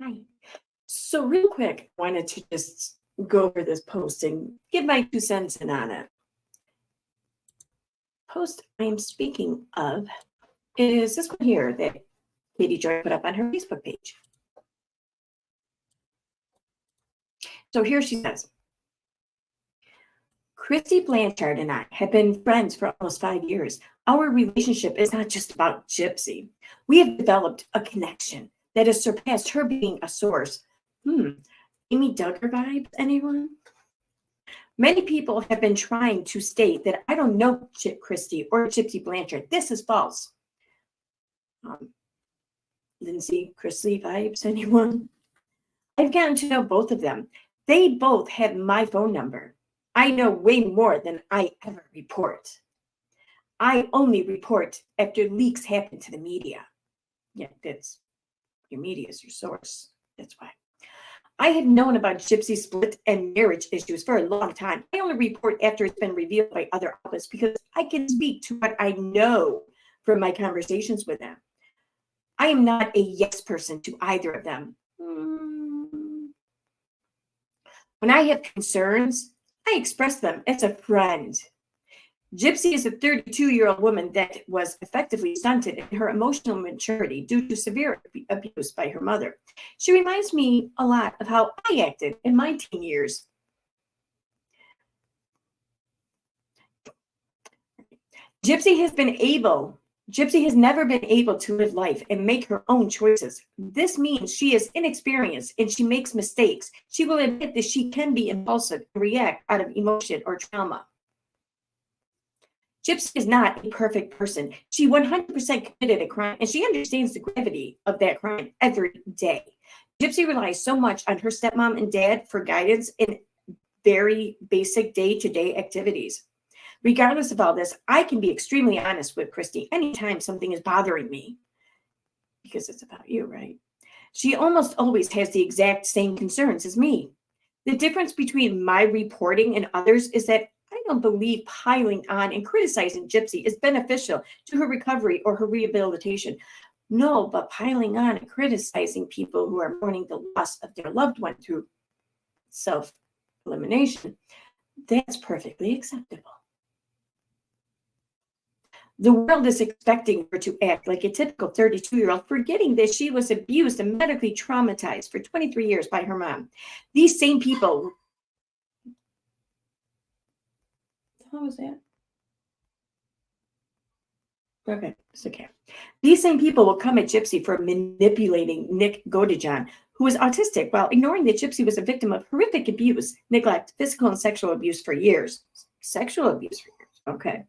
Hi. So real quick, I wanted to just go over this post and give my 2 cents in on it. Post I'm speaking of is this one here that Katie Joy put up on her Facebook page. So here she says, Kristy Blanchard and I have been friends for almost 5 years. Our relationship is not just about Gypsy. We have developed a connection that has surpassed her being a source. Amy Duggar vibes, anyone? Many people have been trying to state that I don't know Kristy or Gypsy Blanchard. This is false. Lindsay, Kristy vibes, anyone? I've gotten to know both of them. They both have my phone number. I know way more than I ever report. I only report after leaks happen to the media. Yeah, that's your media is your source. That's why. I have known about Gypsy's split and marriage issues for a long time. I only report after it's been revealed by other outlets because I can speak to what I know from my conversations with them. I am not a yes person to either of them. When I have concerns, I express them as a friend. Gypsy is a 32-year-old woman that was effectively stunted in her emotional maturity due to severe abuse by her mother. She reminds me a lot of how I acted in my teen years. Gypsy has never been able to live life and make her own choices. This means she is inexperienced and she makes mistakes. She will admit that she can be impulsive and react out of emotion or trauma. Gypsy is not a perfect person. She 100% committed a crime, and she understands the gravity of that crime every day. Gypsy relies so much on her stepmom and dad for guidance in very basic day-to-day activities. Regardless of all this, I can be extremely honest with Kristy anytime something is bothering me, because it's about you, right? She almost always has the exact same concerns as me. The difference between my reporting and others is that I don't believe piling on and criticizing Gypsy is beneficial to her recovery or her rehabilitation. No, but piling on and criticizing people who are mourning the loss of their loved one through self-elimination, that's perfectly acceptable. The world is expecting her to act like a typical 32-year-old, forgetting that she was abused and medically traumatized for 23 years by her mom. These same people... How was that? Okay, it's okay. These same people will come at Gypsy for manipulating Nick Godejohn, who is autistic, while ignoring that Gypsy was a victim of horrific abuse, neglect, physical and sexual abuse for years. Sexual abuse for years, okay.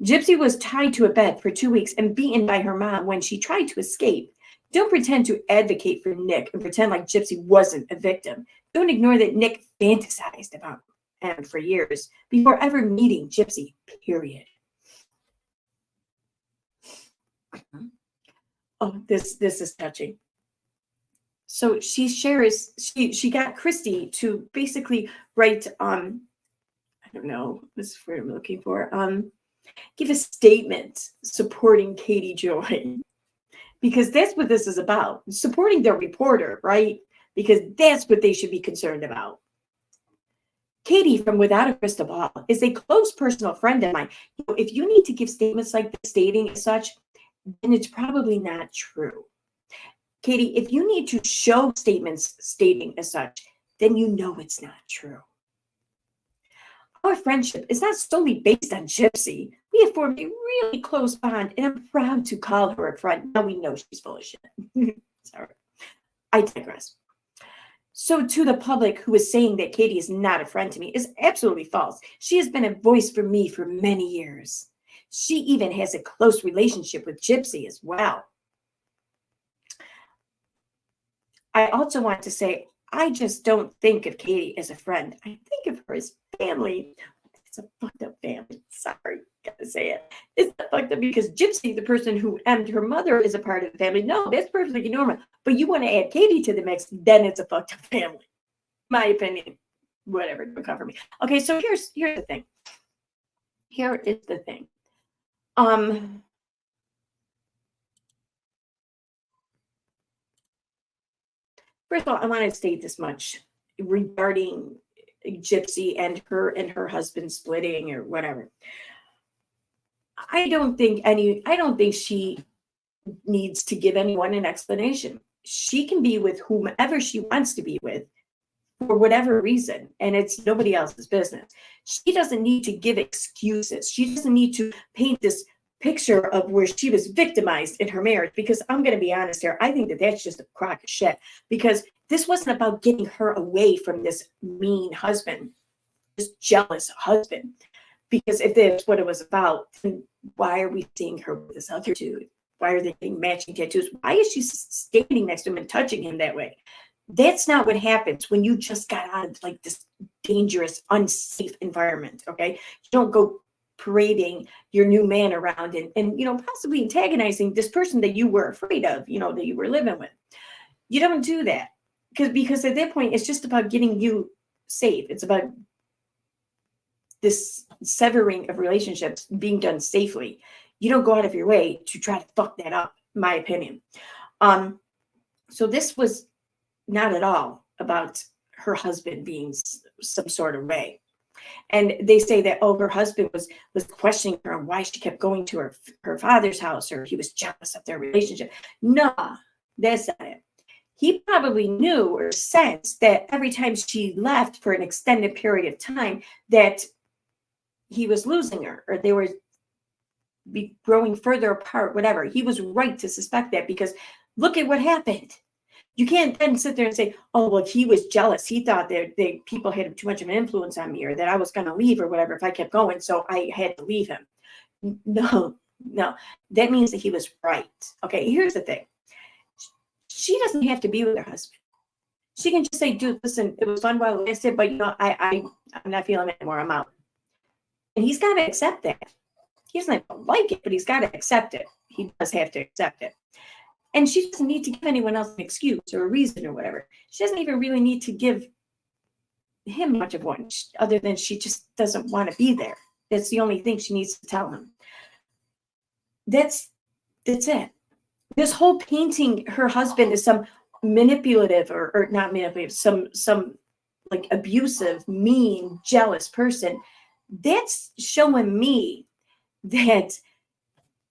Gypsy was tied to a bed for 2 weeks and beaten by her mom when she tried to escape. Don't pretend to advocate for Nick and pretend like Gypsy wasn't a victim. Don't ignore that Nick fantasized about him for years before ever meeting Gypsy, period. Oh, this is touching. So she shares, she got Kristy to basically write, I don't know, this is what I'm looking for, give a statement supporting Katie Joy, because that's what this is about, supporting their reporter, right? Because that's what they should be concerned about. Katie from Without a Crystal Ball is a close personal friend of mine. If you need to give statements like this, stating as such, then it's probably not true. Katie, if you need to show statements stating as such, then you know it's not true. Our friendship is not solely based on Gypsy. We have formed a really close bond, and I'm proud to call her a friend. Now we know she's full of shit. Sorry. I digress. So to the public who is saying that Katie is not a friend to me is absolutely false. She has been a voice for me for many years. She even has a close relationship with Gypsy as well. I also want to say, I just don't think of Katie as a friend. I think of her as family. It's a fucked up family. Sorry, gotta say it. It's not fucked up because Gypsy, the person who and her mother, is a part of the family. No, that's perfectly normal. But you want to add Katie to the mix, then it's a fucked up family. My opinion. Whatever, don't come for me. Okay, so here's the thing. Here is the thing. First of all, I want to state this much regarding Gypsy and her husband splitting or whatever. I don't think she needs to give anyone an explanation. She can be with whomever she wants to be with for whatever reason, and it's nobody else's business. She doesn't need to give excuses. She doesn't need to paint this picture of where she was victimized in her marriage, because I'm going to be honest here, I think that that's just a crock of shit, because this wasn't about getting her away from this mean husband, this jealous husband. Because if that's what it was about, then why are we seeing her with this other dude? Why are they getting matching tattoos? Why is she standing next to him and touching him that way? That's not what happens when you just got out of like this dangerous, unsafe environment, okay? You don't go parading your new man around and possibly antagonizing this person that you were afraid of, that you were living with. You don't do that because at that point, it's just about getting you safe. It's about this severing of relationships being done safely. You don't go out of your way to try to fuck that up, in my opinion. So this was not at all about her husband being some sort of way. And they say that, her husband was questioning her on why she kept going to her father's house, or he was jealous of their relationship. No, that's not it. He probably knew or sensed that every time she left for an extended period of time, that he was losing her, or they were growing further apart, whatever. He was right to suspect that, because look at what happened. You can't then sit there and say, oh, well, he was jealous. He thought that people had too much of an influence on me, or that I was going to leave or whatever if I kept going, so I had to leave him. No. That means that he was right. Okay, here's the thing. She doesn't have to be with her husband. She can just say, dude, listen, it was fun while it lasted, but I'm not feeling it anymore. I'm out. And he's got to accept that. He doesn't like it, but he's got to accept it. He does have to accept it. And she doesn't need to give anyone else an excuse or a reason or whatever. She doesn't even really need to give him much of one, other than she just doesn't want to be there. That's the only thing she needs to tell him. That's it. This whole painting her husband as some manipulative or not manipulative, some like abusive, mean, jealous person, that's showing me that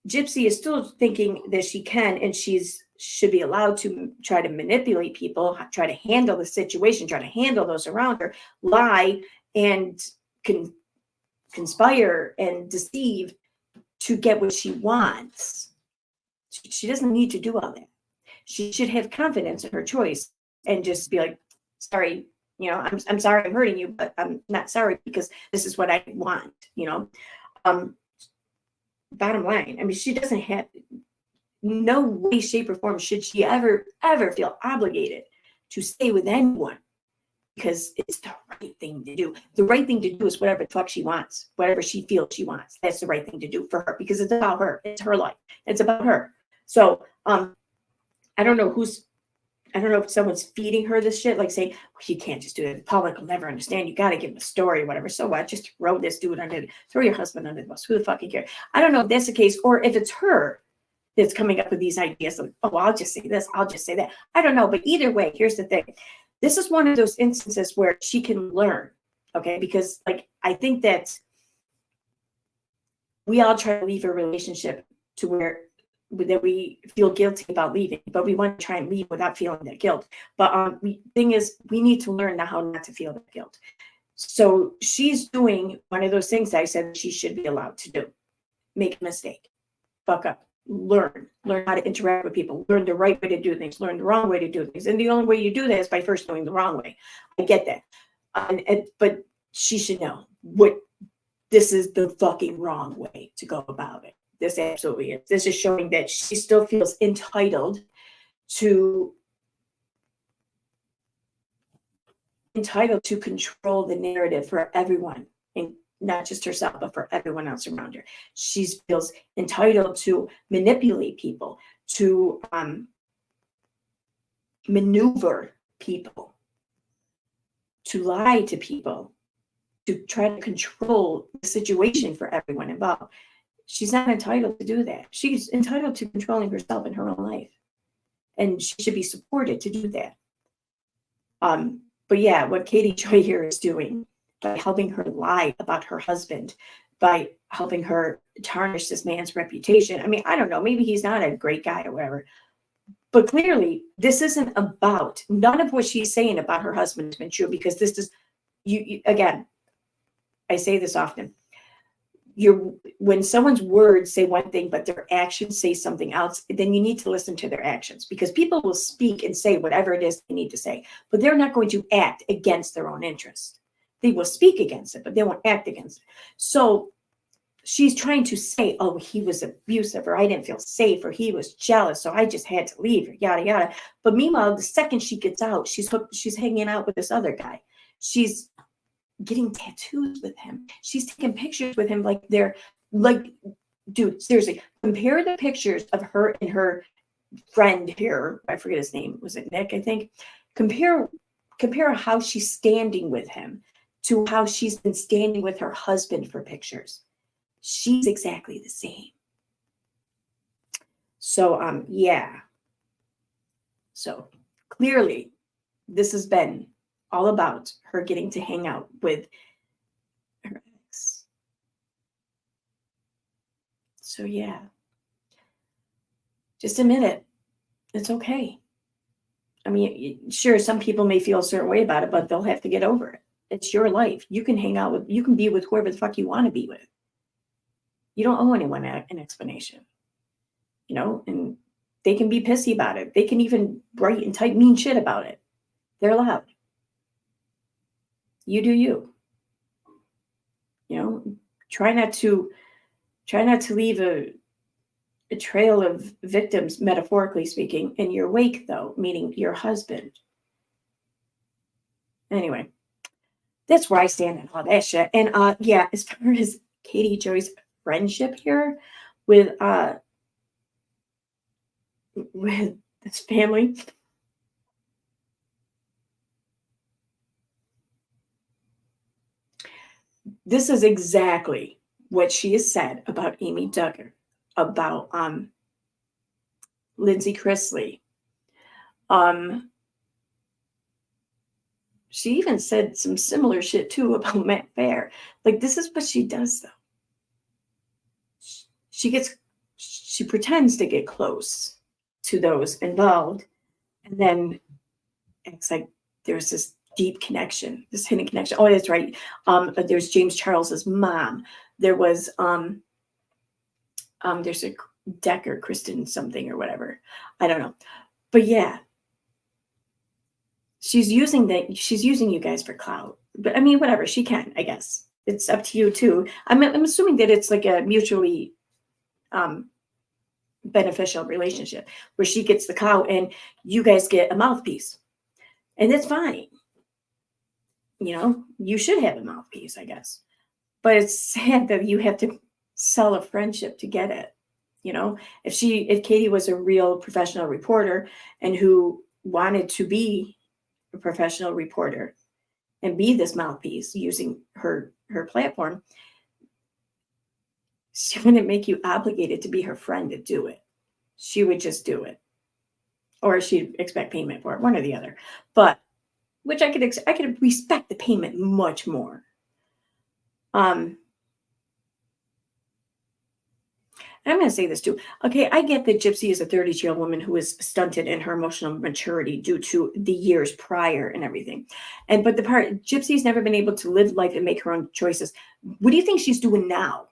Gypsy is still thinking that she can, and should be allowed to try to manipulate people, try to handle the situation, try to handle those around her, lie and conspire and deceive to get what she wants. She doesn't need to do all that. She should have confidence in her choice and just be like, sorry, I'm sorry I'm hurting you, but I'm not sorry because this is what I want, Bottom line, I mean, she doesn't have, no way, shape, or form should she ever feel obligated to stay with anyone, because it's the right thing to do. The right thing to do is whatever the fuck she wants, whatever she feels she wants. That's the right thing to do for her, because it's about her. It's her life. It's about her. So I don't know if someone's feeding her this shit, like saying, well, you can't just do it. The public will never understand. You got to give them a story or whatever. So what? Just throw this dude throw your husband under the bus. Who the fucking cares? I don't know if that's the case, or if it's her that's coming up with these ideas of, oh, I'll just say this, I'll just say that. I don't know. But either way, here's the thing. This is one of those instances where she can learn, okay? Because I think that we all try to leave a relationship to where that we feel guilty about leaving, but we want to try and leave without feeling that guilt. But the thing is, we need to learn how not to feel that guilt. So she's doing one of those things that I said she should be allowed to do. Make a mistake, fuck up, learn how to interact with people, learn the right way to do things, learn the wrong way to do things. And the only way you do that is by first knowing the wrong way. I get that. But she should know this is the fucking wrong way to go about it. This absolutely is. This is showing that she still feels entitled to control the narrative for everyone, and not just herself, but for everyone else around her. She feels entitled to manipulate people, to maneuver people, to lie to people, to try to control the situation for everyone involved. She's not entitled to do that. She's entitled to controlling herself in her own life. And she should be supported to do that. But yeah, what Katie Joy here is doing by helping her lie about her husband, by helping her tarnish this man's reputation. I mean, I don't know, maybe he's not a great guy or whatever, but clearly this isn't about, none of what she's saying about her husband has been true, because this is, you again, I say this often, when someone's words say one thing, but their actions say something else, then you need to listen to their actions, because people will speak and say whatever it is they need to say, but they're not going to act against their own interest. They will speak against it, but they won't act against it. So she's trying to say, oh, he was abusive, or I didn't feel safe, or he was jealous, so I just had to leave, or yada, yada. But meanwhile, the second she gets out, she's hanging out with this other guy. She's getting tattoos with him. She's taking pictures with him like they're like, dude, seriously, compare the pictures of her and her friend here. I forget his name. Was it Nick? I think. Compare how she's standing with him to how she's been standing with her husband for pictures. She's exactly the same. So, yeah. So clearly this has been all about her getting to hang out with her ex. So yeah, just admit it. It's okay. I mean, sure, some people may feel a certain way about it, but they'll have to get over it. It's your life. You can hang out with, you can be with whoever the fuck you want to be with. You don't owe anyone an explanation, you know, and they can be pissy about it. They can even write and type mean shit about it. They're allowed. You do you. You know, try not to leave a trail of victims, metaphorically speaking, in your wake, though, meaning your husband. Anyway, that's where I stand on all that shit. And yeah, as far as Katie Joy's friendship here with this family, this is exactly what she has said about Amy Duggar, about Lindsay Chrisley. She even said some similar shit too about Matt Fair. Like, this is what she does, though. She pretends to get close to those involved, and then it's like there's this deep connection, this hidden connection. Oh, that's right. There's James Charles's mom. There was there's a Decker, Kristen something or whatever. I don't know. But yeah, she's using you guys for clout. But I mean, whatever, she can, I guess. It's up to you too. I'm assuming that it's like a mutually beneficial relationship where she gets the clout and you guys get a mouthpiece. And that's fine. You know, you should have a mouthpiece, I guess. But it's sad that you have to sell a friendship to get it. You know, if Katie was a real professional reporter and who wanted to be a professional reporter and be this mouthpiece using her platform, she wouldn't make you obligated to be her friend to do it. She would just do it. Or she'd expect payment for it, one or the other. But which I could respect the payment much more. I'm going to say this too. Okay, I get that Gypsy is a 32-year-old woman who is stunted in her emotional maturity due to the years prior and everything. But Gypsy's never been able to live life and make her own choices. What do you think she's doing now?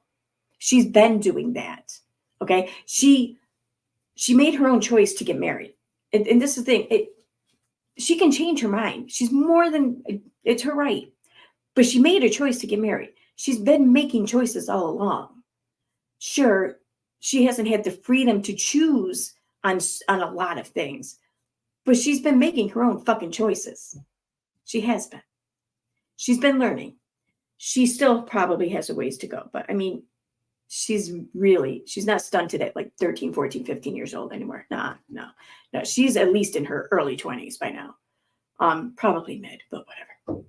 She's been doing that. Okay, she made her own choice to get married, and this is the thing. She can change her mind. It's her right. But she made a choice to get married. She's been making choices all along. Sure, she hasn't had the freedom to choose on a lot of things, but she's been making her own fucking choices. She has been. She's been learning. She still probably has a ways to go, but I mean, she's not stunted at like 13, 14, 15 years old anymore. No. She's at least in her early 20s by now. Probably mid, but whatever.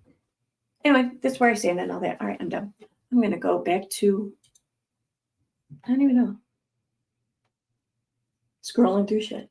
Anyway, that's where I stand on all that. All right, I'm done. I'm going to go back to, I don't even know. Scrolling through shit.